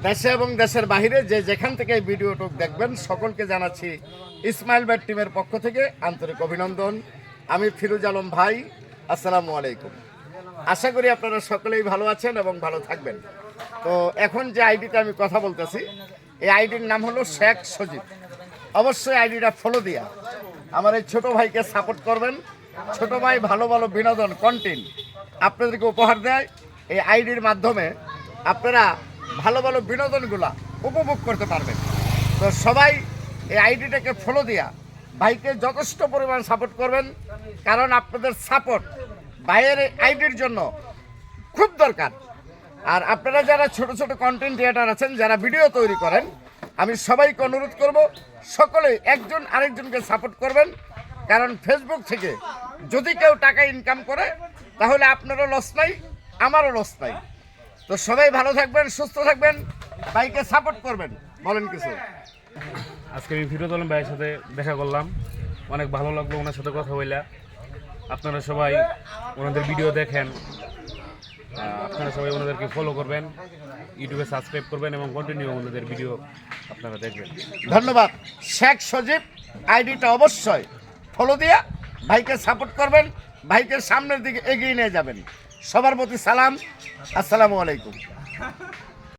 দেশে এবং দেশের বাইরে যে যেখান থেকে এই ভিডিওটা দেখবেন সকলকে জানাচ্ছি ইসমাইল ভাই টিমের পক্ষ থেকে আন্তরিক অভিনন্দন। আমি ফিরোজ আলম ভাই, আসসালামু আলাইকুম। আশা করি আপনারা সকলেই ভালো আছেন এবং ভালো থাকবেন। তো এখন যে আইডিতে আমি কথা বলতেছি, এই আইডির নাম হলো শেখ সজীব। অবশ্যই আইডিটা ফলো দিয়া আমার এই ছোটো ভাইকে সাপোর্ট করবেন। ছোট ভাই ভালো ভালো বিনোদন কন্টেন্ট আপনাদেরকে উপহার দেয়। এই আইডির মাধ্যমে আপনারা ভালো ভালো বিনোদনগুলা উপভোগ করতে পারবেন। তো সবাই এই আইডিটাকে ফলো দিয়া ভাইকে যথেষ্ট পরিমাণ সাপোর্ট করবেন, কারণ আপনাদের সাপোর্ট ভাইয়ের এই আইডির জন্য খুব দরকার। আর আপনারা যারা ছোট ছোট কন্টেন্ট ক্রিয়েটার আছেন, যারা ভিডিও তৈরি করেন, আমি সবাইকে অনুরোধ করব সকলেই একজন আরেকজনকে সাপোর্ট করবেন। কারণ ফেসবুক থেকে যদি কেউ টাকা ইনকাম করে তাহলে আপনারও লস নাই, আমারও লস নাই। তো সবাই ভালো থাকবেন, সুস্থ থাকবেন, ভাইকে সাপোর্ট করবেন। বলেন কিছু। আজকে আমি ফিরোজ আলম ভাইয়ের সাথে দেখা করলাম, অনেক ভালো লাগলো ওনার সাথে কথা বললা। আপনারা সবাই ওনাদের ভিডিও দেখেন, আপনারা সবাই ওনাদেরকে ফলো করবেন, ইউটিউবে সাবস্ক্রাইব করবেন এবং কন্টিনিউ ওনাদের ভিডিও আপনারা দেখবেন। ধন্যবাদ। শেখ সজীব আইডিটা অবশ্যই ফলো দিয়া ভাইকে সাপোর্ট করবেন, ভাইকে সামনের দিকে এগিয়ে নিয়ে যাবেন। সবার প্রতি সালাম, আসসালামু আলাইকুম।